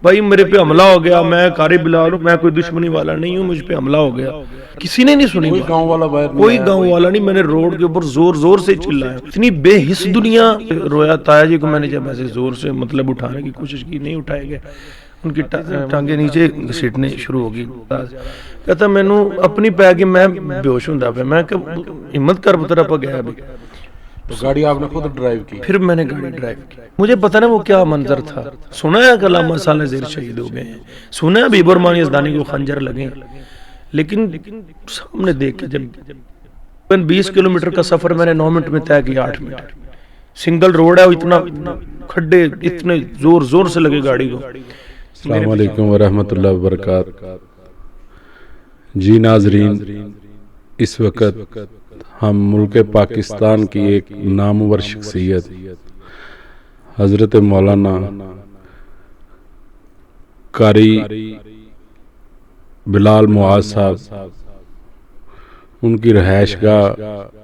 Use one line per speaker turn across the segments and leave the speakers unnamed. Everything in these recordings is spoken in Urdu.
بھائی میرے پہ حملہ ہو گیا، میں قاری بلال ہوں، میں کوئی دشمنی والا نہیں ہوں، مجھ پہ حملہ ہو گیا. کسی نے نہیں سنی،
کوئی گاؤں والا باہر نہیں
کوئی
آیا،
گاؤں والا نہیں. میں نے روڈ کے اوپر زور زور سے چلایا، اتنی بے حس دنیا. رویا تایا جی کو میں نے جب ایسے زور سے مطلب اٹھانے کی کوشش کی، نہیں اٹھائے گئے. ان کی ٹانگیں نیچے گھسیٹنے شروع ہو گئی. کہتا مینوں اپنی پی گئی، میں بے ہوش ہوندا پیا. میں کہ ہمت کر پتر آپ گیا بھی.
تو گاڑی آپ نے خود ڈرائیو کی؟
پھر میں نے گاڑی ڈرائیو کی. مجھے پتہ نہیں وہ کیا منظر تھا. سنا ہے کہ علامہ صالح زیر شہید ہو گئے ہیں، سنا ہے حبیب الرحمن یزدانی کو خنجر لگے، لیکن سامنے دیکھ کے جب 20 کلومیٹر کا سفر میں نے 9 منٹ میں طے کیا، 8 منٹ. سنگل روڈ ہے، اتنا کھڈے اتنے زور زور سے لگے گاڑی کو.
السلام علیکم ورحمۃ اللہ وبرکاتہ. جی ناظرین، اس وقت ہم ملک پاکستان کی ایک نامور شخصیت حضرت مولانا قاری بلال معاذ صاحب ان کی رہائش گاہ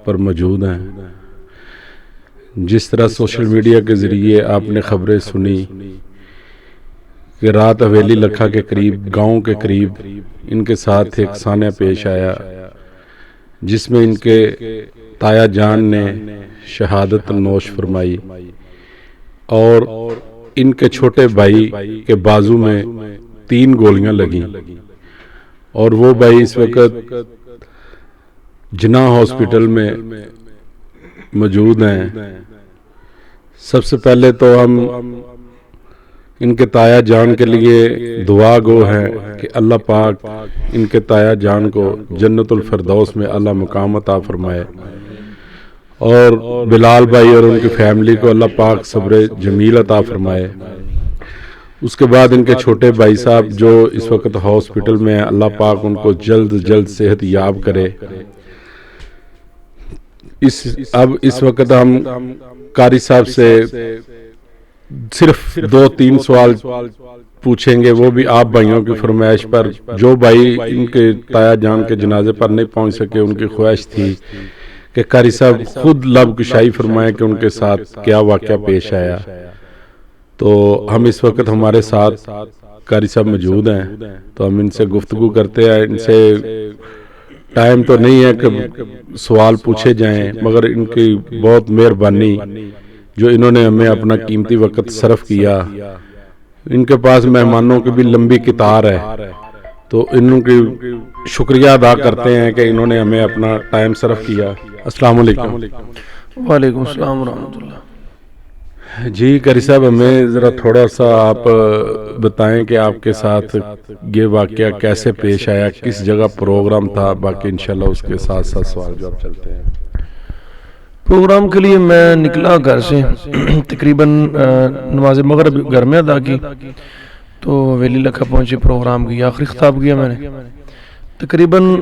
پر موجود ہیں. جس طرح سوشل میڈیا کے ذریعے آپ نے خبریں سنی کہ رات حویلی لکھا کے قریب، گاؤں کے قریب ان کے ساتھ ایک سانحہ پیش آیا جس میں ان کے تایا جان نے شہادت نوش فرمائی اور ان کے چھوٹے بھائی کے بازو میں 3 گولیاں لگیں، اور وہ بھائی اس وقت جناح ہاسپٹل میں موجود ہیں. سب سے پہلے تو ہم ان کے تایا جان کے لیے دعا گو ہیں کہ اللہ پاک ان کے تایا جان کو جنت الفردوس میں اعلیٰ مقام عطا فرمائے، اور بلال بھائی اور ان کی فیملی کو اللہ پاک صبر جمیل عطا فرمائے. اس کے بعد ان کے چھوٹے بھائی صاحب جو اس وقت ہاسپٹل میں ہیں، اللہ پاک ان کو جلد جلد صحت یاب کرے. اب اس وقت ہم قاری صاحب سے صرف 2-3 سوال پوچھیں گے، وہ بھی آپ بھائیوں کی فرمائش پر. جو بھائی ان کے تایا جان کے جنازے پر نہیں پہنچ سکے، ان کی خواہش تھی کہ قاری صاحب خود لب کشائی فرمائیں کہ ان کے ساتھ کیا واقعہ پیش آیا. تو ہم اس وقت ہمارے ساتھ قاری صاحب موجود ہیں، تو ہم ان سے گفتگو کرتے ہیں. ان سے ٹائم تو نہیں ہے کہ سوال پوچھے جائیں، مگر ان کی بہت مہربانی جو انہوں نے ہمیں اپنا قیمتی وقت صرف کیا. ان کے پاس مہمانوں کی بھی لمبی قطار ہے، تو ان کی شکریہ ادا کرتے ہیں کہ انہوں نے ہمیں اپنا ٹائم صرف کیا. السلام علیکم.
وعلیکم السلام ورحمۃ اللہ.
جی قاری صاحب، ہمیں ذرا تھوڑا سا آپ بتائیں کہ آپ کے ساتھ یہ واقعہ کیسے پیش آیا، کس جگہ پروگرام تھا. باقی انشاءاللہ اس کے ساتھ ساتھ سوال جواب چلتے ہیں.
پروگرام کے لیے میں نکلا گھر سے، تقریباً نماز مغرب گھر میں ادا کی تو حویلی لکھا پہنچے. پروگرام کی آخری خطاب کیا میں نے، تقریباً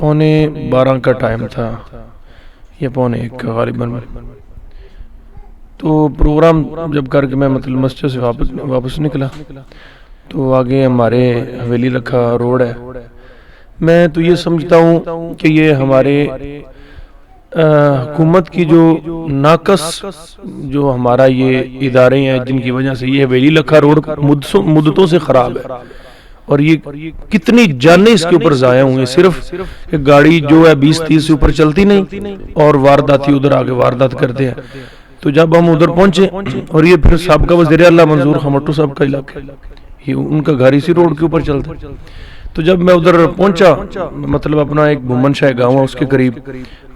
11:15 کا ٹائم تھا یا 11:15 کا غالباً. تو پروگرام جب کر کے میں مطلب مسجد سے واپس نکلا تو آگے ہمارے حویلی لکھا روڈ ہے. میں تو یہ سمجھتا ہوں کہ یہ ہمارے حکومت کی جو ناقص جو ہمارا یہ ادارے ہیں جن کی وجہ سے یہ حویلی لکھا روڈ مدتوں سے خراب ہے، اور یہ کتنی جانیں اس کے اوپر ضائع ہوئے. صرف گاڑی جو ہے 20-30 سے اوپر چلتی نہیں، اور وارداتی ادھر آگے واردات کرتے ہیں. تو جب ہم ادھر پہنچے، اور یہ پھر سابقہ وزیر اعلیٰ منظور خمٹو صاحب کا علاقہ، یہ ان کا گھر اسی روڈ کے اوپر چلتا ہے. تو جب میں ادھر پہنچا، مطلب اپنا ایک بھومن شاہ گاؤں ہے اس کے قریب،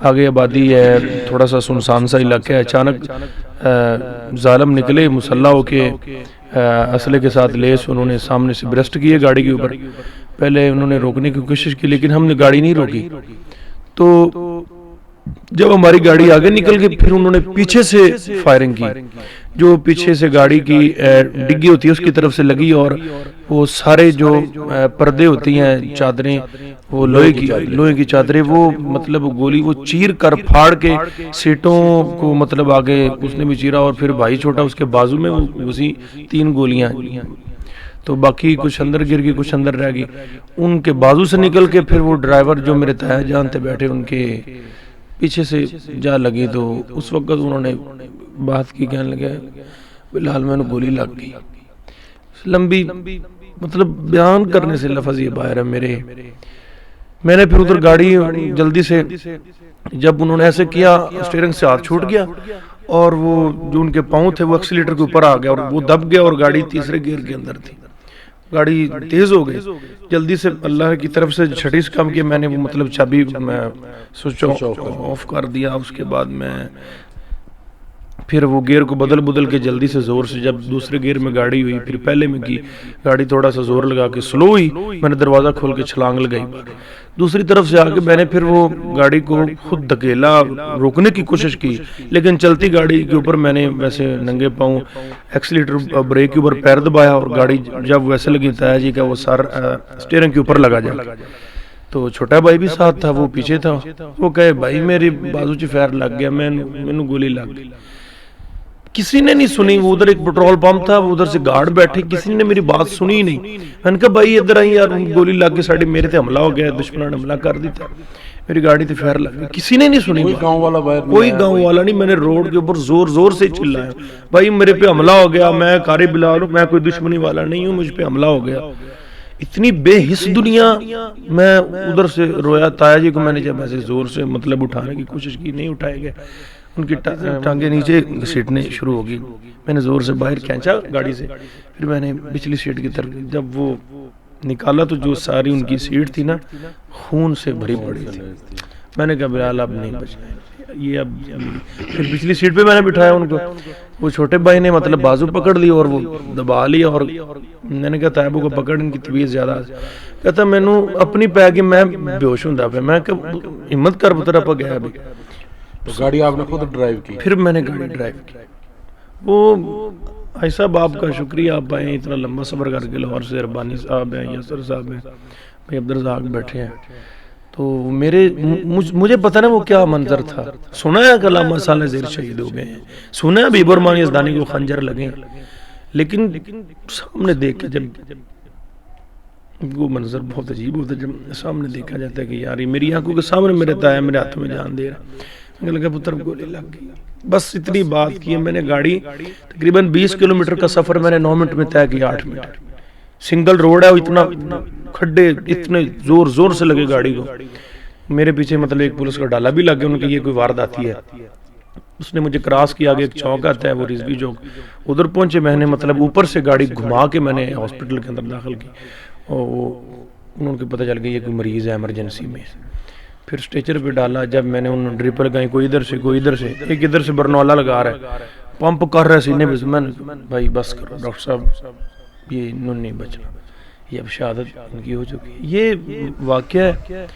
آگے آبادی ہے، تھوڑا سا سنسان سا علاقہ ہے. اچانک ظالم نکلے مسلح ہو کے، اسلحے کے ساتھ لیس، انہوں نے سامنے سے برسٹ کیے گاڑی کے اوپر. پہلے انہوں نے روکنے کی کوشش کی لیکن ہم نے گاڑی نہیں روکی. تو جب ہماری گاڑی آگے نکل گئی، پھر انہوں نے پیچھے سے فائرنگ کی، جو پیچھے سے گاڑی کی ڈگی ہوتی ہے اس کی طرف سے لگی، اور وہ سارے جو پردے ہوتی ہیں، چادریں، وہ لوہے کی چادریں، وہ مطلب گولی وہ چیر کر پھاڑ کے سیٹوں کو مطلب آگے اس نے بھی چیرا، اور پھر بھائی چھوٹا اس کے بازو میں اسی 3 گولیاں. تو باقی کچھ اندر گر گئی، کچھ اندر رہ گئی. ان کے بازو سے نکل کے پھر وہ ڈرائیور جو میرے تایا جان تھے بیٹھے، ان کے پیچھے سے جا لگی. تو اس وقت انہوں نے بات کی، کہنے لگے بلال میں نے گولی لگ گئی. لمبی مطلب بیان کرنے سے لفظ یہ باہر ہے میرے. میں نے پھر ادھر گاڑی جلدی سے, جب انہوں نے ایسے کیا اسٹیئرنگ سے ہاتھ چھوٹ گیا اور وہ جو ان کے پاؤں تھے وہ ایکسیلیٹر کے اوپر آ گیا اور وہ دب گیا اور گاڑی تیسرے گیئر کے اندر تھی. گاڑی تیز ہو گئی. جلدی سے اللہ کی طرف سے چھٹی سے کام کیا میں نے, وہ مطلب چابی میں سوئچ آف کر دیا. اس کے بعد میں پھر وہ گیئر کو بدل کے جلدی سے زور سے, جب دوسرے گیئر میں گاڑی ہوئی پھر پہلے میں کی گاڑی تھوڑا سا زور لگا کے سلو ہوئی. میں نے دروازہ کھول کے چھلانگ لگائی. دوسری طرف سے آ کے میں نے پھر وہ گاڑی کو خود دھکیلا, روکنے کی کوشش کی, لیکن چلتی گاڑی کے اوپر میں نے ویسے ننگے پاؤں ایکسیلیٹر بریک کے اوپر پیر دبایا اور گاڑی جب ویسے لگی تایا جی کا وہ سر اسٹیئرنگ کے اوپر لگا جا. تو چھوٹا بھائی بھی ساتھ تھا, وہ پیچھے تھا. وہ کہے بھائی میری بازو چ فیر لگ گیا, مینوں گولی لگ گئی. کسی نے نہیں سنی. وہ ادھر ایک پیٹرول پمپ تھا, وہ ادھر سے گارڈ بیٹھے, کسی نے میری بات سنی ہی نہیں. میں نے کہا بھائی ادھر آئی یار, گولی لگ کے ساڑھے میرے تے حملہ ہو گیا, دشمنوں نے حملہ کر دیتا, میری گاڑی تے فیر لگ گئی. کسی نے نہیں سنی, کوئی گاؤں والا نہیں. میں نے روڈ کے اوپر زور سے چلایا بھائی میرے پہ حملہ ہو گیا, میں قاری بلال ہوں, میں کوئی دشمنی والا نہیں ہوں, مجھ پہ حملہ ہو گیا. اتنی بے حس دنیا. میں ادھر سے رویا. تایا جی کو میں نے جب ایسے زور سے مطلب اٹھانے کی کوشش کی, نہیں اٹھائے گئے. ان کی ٹانگیں نیچے گھسیٹنے شروع ہوگی. میں نے زور سے باہر کھینچا گاڑی سے. پھر میں نے پچھلی سیٹ کی طرف جب وہ نکالا تو جو ساری ان کی سیٹ تھی نا خون سے بھری پڑی تھی. میں نے کہا بلال اب نہیں بچنا یہ. اب پھر پچھلی سیٹ پہ میں نے بٹھایا ان کو. وہ چھوٹے بھائی نے مطلب بازو پکڑ لی اور وہ دبا لیا. اور میں نے کہا طیبو کو پکڑ, ان کی طبیعت زیادہ. کہتا مینوں اپنی پی گئی, میں بے ہوش ہوندا پیا. میں کہ ہمت کر پتر آپ گیا ابھی.
تو گاڑی آپ نے خود ڈرائیو کی؟
پھر میں نے گاڑی ڈرائیو کی. وہ بھائی صاحب آپ کا شکریہ, آپ آئے اتنا لمبا سفر کر کے. لاہور سے ربانی صاحب ہیں, یاسر صاحب ہیں, بھائی عبدالرزاق بیٹھے ہیں. تو مجھے پتہ نا وہ کیا منظر تھا. سنا ہے کہ علامہ صالح زیر شہید ہو گئے ہیں, سنا ہے حبیب الرحمن یزدانی کو خنجر لگے, لیکن سامنے دیکھ کے جب وہ منظر بہت عجیب ہوتا ہے. جب سامنے دیکھا جاتا ہے کہ یار میری آنکھوں کے سامنے میرے تایا میرے ہاتھوں میں جان دے رہا. مجھے لگا پتر گولی لگ گئی. بس اتنی بات کی. میں نے گاڑی تقریباً 20 کلومیٹر کا سفر میں نے 9 منٹ میں طے کیا. 8 منٹ. سنگل روڈ ہے, اتنا کھڈے اتنے زور سے لگے گاڑی کو. میرے پیچھے مطلب ایک پولیس کا ڈالا بھی لگ گیا. ان کی یہ کوئی وارداتی ہے. اس نے مجھے کراس کیا. آگے ایک چوک آتا ہے وہ رضوی چوک, ادھر پہنچے. میں نے مطلب اوپر سے گاڑی گھما کے میں نے ہاسپٹل کے اندر داخل کی. اور وہ انہوں کو پتہ چل گیا یہ کوئی مریض ہے ایمرجنسی میں. پھر اسٹیچر پہ ڈالا. جب میں نے انہوں ڈرپ لگائی, کوئی ادھر سے کوئی ادھر سے, ایک ادھر سے برنولا لگا رہا ہے, پمپ کر رہا ہے سینے پہ. میں نے بھائی بس کرو ڈاکٹر صاحب, یہ انہوں نے نہیں بچنا, یہ اب شہادت ان کی ہو چکی ہے. یہ واقعہ ہے